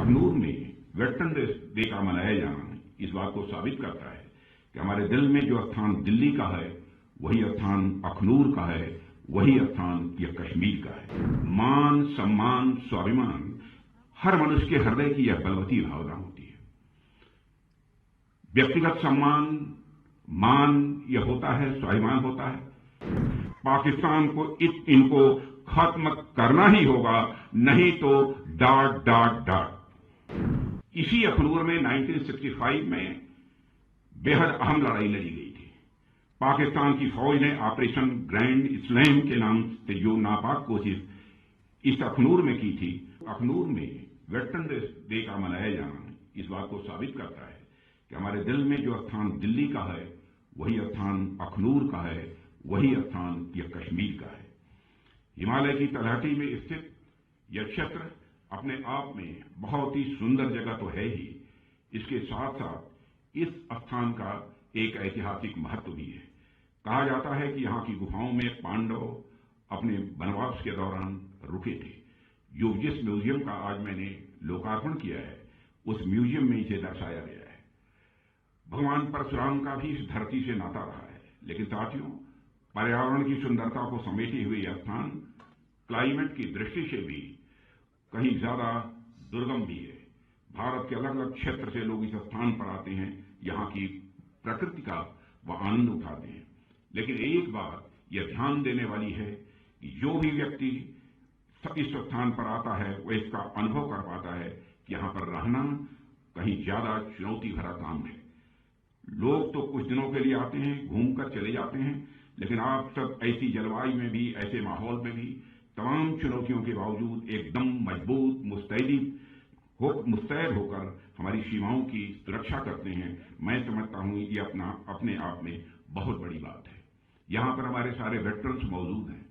अखनूर में veteran day का मनाया जाना इस बात को साबित करता है कि हमारे दिल में जो स्थान दिल्ली का है वही स्थान अखनूर का है, वही स्थान यह कश्मीर का है। मान, सम्मान, स्वाभिमान हर मनुष्य के हृदय की यह बलवती भावना होती है। व्यक्तिगत सम्मान, मान यह होता है, स्वाभिमान होता है। पाकिस्तान को इनको खत्म करना ही होगा, नहीं तो डाट डाट डाट। इसी अखनूर में 1965 में बेहद अहम लड़ाई लड़ी गई थी। पाकिस्तान की फौज ने ऑपरेशन ग्रैंड स्लैम के नाम से जो नापाक कोशिश इस अखनूर में की थी। अखनूर में वेटरन डे का मनाया जाना इस बात को साबित करता है कि हमारे दिल में जो स्थान दिल्ली का है वही स्थान अखनूर का है, वही स्थान यह कश्मीर का है। हिमालय की तलहटी में स्थित यह क्षेत्र अपने आप में बहुत ही सुंदर जगह तो है ही, इसके साथ साथ इस स्थान का एक ऐतिहासिक महत्व भी है। कहा जाता है कि यहाँ की गुफाओं में पांडव अपने वनवास के दौरान रुके थे। जिस म्यूजियम का आज मैंने लोकार्पण किया है उस म्यूजियम में इसे दर्शाया गया है। भगवान परशुराम का भी इस धरती से नाता रहा है। लेकिन साथियों, पर्यावरण की सुंदरता को समेटे हुए यह स्थान क्लाइमेट की दृष्टि से भी कहीं ज्यादा दुर्गम भी है। भारत के अलग अलग क्षेत्र से लोग इस स्थान पर आते हैं, यहाँ की प्रकृति का वह आनंद उठाते हैं। लेकिन एक बात यह ध्यान देने वाली है कि जो भी व्यक्ति इस स्थान पर आता है वह इसका अनुभव कर पाता है कि यहाँ पर रहना कहीं ज्यादा चुनौती भरा काम है। लोग तो कुछ दिनों के लिए आते हैं, घूमकर चले जाते हैं, लेकिन आप सब ऐसी जलवायु में भी, ऐसे माहौल में भी तमाम चुनौतियों के बावजूद एकदम मजबूत, मुस्तैद होकर हमारी सीमाओं की सुरक्षा करते हैं। मैं समझता हूं ये अपने आप में बहुत बड़ी बात है। यहां पर हमारे सारे वेटरन्स मौजूद हैं।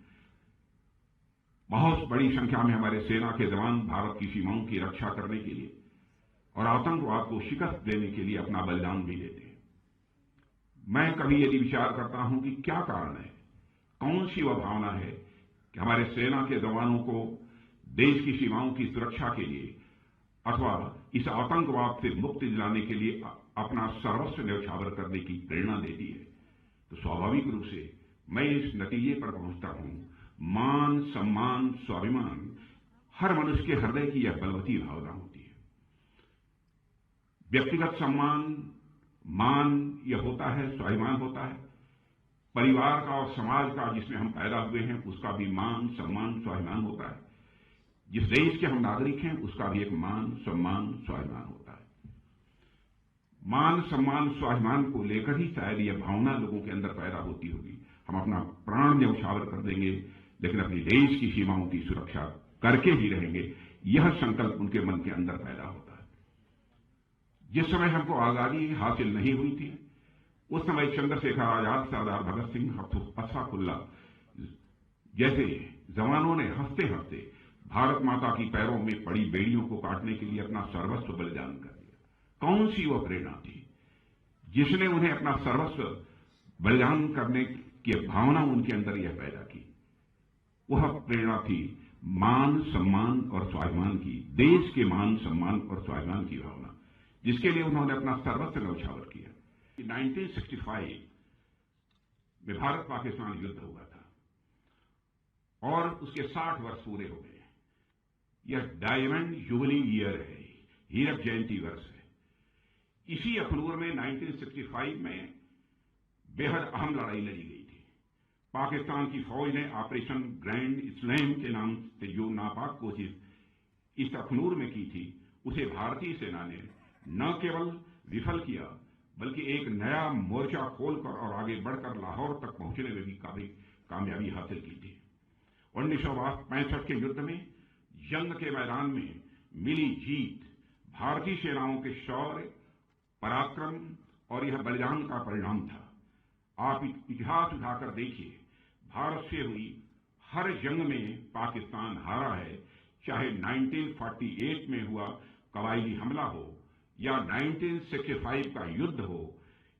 बहुत बड़ी संख्या में हमारे सेना के जवान भारत की सीमाओं की रक्षा करने के लिए और आतंकवाद को शिकस्त देने के लिए अपना बलिदान भी देते हैं। मैं कभी यदि विचार करता हूं कि क्या कारण है, कौन सी वह भावना है कि हमारे सेना के जवानों को देश की सीमाओं की सुरक्षा के लिए अथवा इस आतंकवाद से मुक्ति दिलाने के लिए अपना सर्वस्व न्यौछावर करने की प्रेरणा देती है, तो स्वाभाविक रूप से मैं इस नतीजे पर पहुंचता हूं, मान, सम्मान, स्वाभिमान हर मनुष्य के हृदय की यह बलवती भावना होती है। व्यक्तिगत सम्मान, मान यह होता है, स्वाभिमान होता है। परिवार का और समाज का जिसमें हम पैदा हुए हैं उसका भी मान, सम्मान, स्वाभिमान होता है। जिस देश के हम नागरिक हैं उसका भी एक मान, सम्मान, स्वाभिमान होता है। मान, सम्मान, स्वाभिमान को लेकर ही शायद यह भावना लोगों के अंदर पैदा होती होगी। हम अपना प्राण न्यौछावर कर देंगे लेकिन अपने देश की सीमाओं की सुरक्षा करके ही रहेंगे, यह संकल्प उनके मन के अंदर पैदा होता है। जिस समय हमको आजादी हासिल नहीं हुई थी उस समय चंद्रशेखर आजाद, सरदार भगत सिंह, अशफाकुल्ला जैसे जवानों ने हंसते हंसते भारत माता की पैरों में पड़ी बेड़ियों को काटने के लिए अपना सर्वस्व बलिदान कर दिया। कौन सी वह प्रेरणा थी जिसने उन्हें अपना सर्वस्व बलिदान करने की भावना उनके अंदर यह पैदा की? वह प्रेरणा थी मान, सम्मान और स्वाभिमान की, देश के मान, सम्मान और स्वाभिमान की भावना, जिसके लिए उन्होंने अपना सर्वस्व न्यौछावर किया। 1965 में भारत पाकिस्तान युद्ध हुआ था और उसके 60 वर्ष पूरे हो गए। यह डायमंड जुबली ईयर है, हीरक जयंती वर्ष है। इसी अखनूर में 1965 में बेहद अहम लड़ाई लड़ी गई थी। पाकिस्तान की फौज ने ऑपरेशन ग्रैंड स्लैम के नाम से जो नापाक कोशिश इस अखनूर में की थी उसे भारतीय सेना ने न केवल विफल किया बल्कि एक नया मोर्चा खोलकर और आगे बढ़कर लाहौर तक पहुंचने में भी काफी कामयाबी हासिल की थी। 1965 के युद्ध में जंग के मैदान में मिली जीत भारतीय सेनाओं के शौर्य, पराक्रम और यह बलिदान का परिणाम था। आप इतिहास उठाकर देखिए, भारत से हुई हर जंग में पाकिस्तान हारा है, चाहे 1948 में हुआ कबायली हमला हो या 1965 का युद्ध हो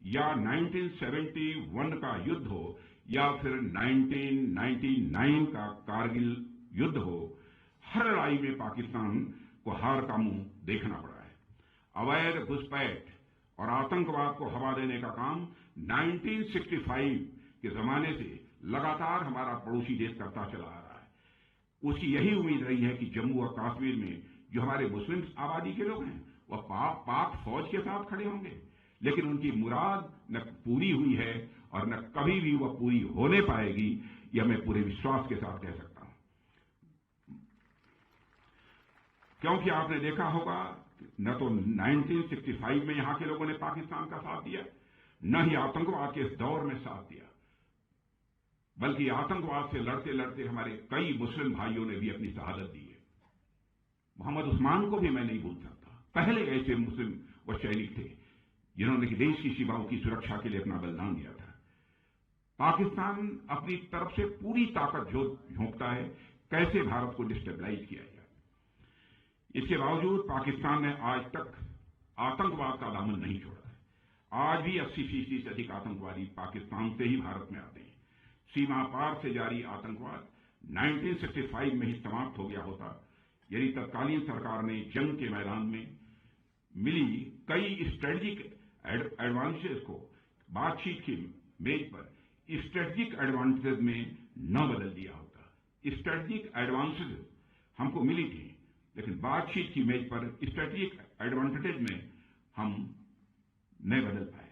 या 1971 का युद्ध हो या फिर 1999 का कारगिल युद्ध हो। हर लड़ाई में पाकिस्तान को हार का मुंह देखना पड़ा है। अवैध घुसपैठ और आतंकवाद को हवा देने का काम 1965 के जमाने से लगातार हमारा पड़ोसी देश करता चला आ रहा है। उसकी यही उम्मीद रही है कि जम्मू और कश्मीर में जो हमारे मुस्लिम आबादी के लोग हैं वह पाक फौज के साथ खड़े होंगे, लेकिन उनकी मुराद न पूरी हुई है और न कभी भी वह पूरी होने पाएगी, यह मैं पूरे विश्वास के साथ कह सकता हूं। क्योंकि आपने देखा होगा न तो 1965 में यहां के लोगों ने पाकिस्तान का साथ दिया, न ही आतंकवाद के इस दौर में साथ दिया, बल्कि आतंकवाद से लड़ते लड़ते हमारे कई मुस्लिम भाइयों ने भी अपनी शहादत दी है। मोहम्मद उस्मान को भी मैं नहीं भूल सकता। पहले ऐसे मुस्लिम व सैनिक थे जिन्होंने देश की सीमाओं की सुरक्षा के लिए अपना बलिदान दिया था। पाकिस्तान अपनी तरफ से पूरी ताकत झोंकता है कैसे भारत को डिस्टेबलाइज किया जाए। इसके बावजूद पाकिस्तान ने आज तक आतंकवाद का दामन नहीं छोड़ा है। आज भी 80% से अधिक आतंकवादी पाकिस्तान से ही भारत में आते हैं। सीमा पार से जारी आतंकवाद 1965 में ही समाप्त हो गया होता यदि तत्कालीन सरकार ने जंग के मैदान में मिली कई स्ट्रेटेजिक एडवांटेज को बातचीत की मेज पर स्ट्रेटेजिक एडवांटेज में न बदल दिया होता। स्ट्रेटेजिक एडवांटेज हमको मिली थी, लेकिन बातचीत की मेज पर स्ट्रेटेजिक एडवांटेज में हम नहीं बदल पाए।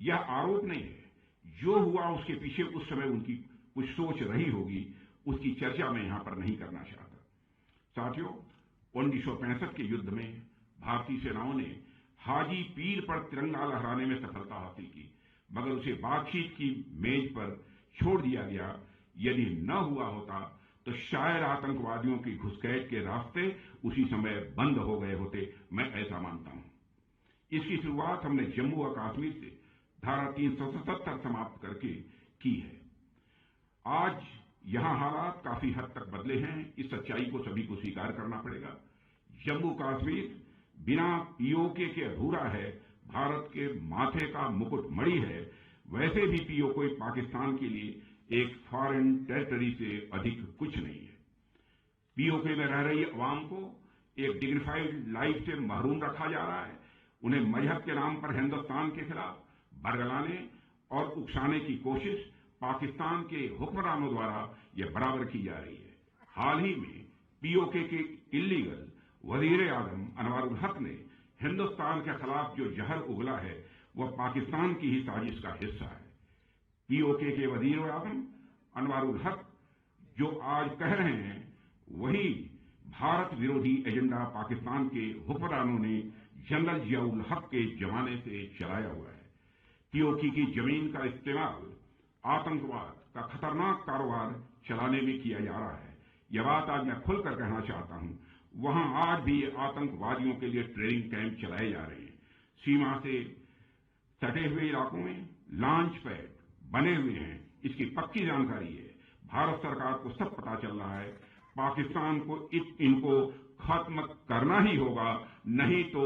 यह आरोप नहीं है, जो हुआ उसके पीछे उस समय उनकी कुछ सोच रही होगी, उसकी चर्चा मैं यहां पर नहीं करना चाहता। साथियों, 1965 के युद्ध में भारतीय सेनाओं ने हाजी पीर पर तिरंगा लहराने में सफलता हासिल की, मगर उसे बातचीत की मेज पर छोड़ दिया गया। यदि न हुआ होता तो शायद आतंकवादियों की घुसपैठ के रास्ते उसी समय बंद हो गए होते, मैं ऐसा मानता हूं। इसकी शुरुआत हमने जम्मू और कश्मीर से धारा 377 समाप्त करके की है। आज यहां हालात काफी हद तक बदले हैं, इस सच्चाई को सभी को स्वीकार करना पड़ेगा। जम्मू कश्मीर बिना पीओके के अधूरा है, भारत के माथे का मुकुट मणि है। वैसे भी पीओके पाकिस्तान के लिए एक फॉरेन टेरिटरी से अधिक कुछ नहीं है। पीओके में रह रही अवाम को एक डिग्निफाइड लाइफ से महरूम रखा जा रहा है। उन्हें मजहब के नाम पर हिंदुस्तान के खिलाफ बरगलाने और उकसाने की कोशिश पाकिस्तान के हुक्मरानों द्वारा यह बराबर की जा रही है। हाल ही में पीओके के इल्लीगल वजीर आजम अनवारुल हक ने हिंदुस्तान के खिलाफ जो जहर उगला है वह पाकिस्तान की ही साजिश का हिस्सा है। पीओके के वजीर आजम अनवारुल हक जो आज कह रहे हैं वही भारत विरोधी एजेंडा पाकिस्तान के हुक्मरानों ने जनरल जियाउल हक के जमाने से चलाया हुआ है। पीओके की जमीन का इस्तेमाल आतंकवाद का खतरनाक कारोबार चलाने में किया जा रहा है। यह बात आज मैं खुलकर कहना चाहता हूं। वहां आज भी आतंकवादियों के लिए ट्रेनिंग कैंप चलाए जा रहे हैं। सीमा से सटे हुए इलाकों में लॉन्च पैड बने हुए हैं, इसकी पक्की जानकारी है। भारत सरकार को सब पता चल रहा है। पाकिस्तान को इनको खत्म करना ही होगा, नहीं तो ...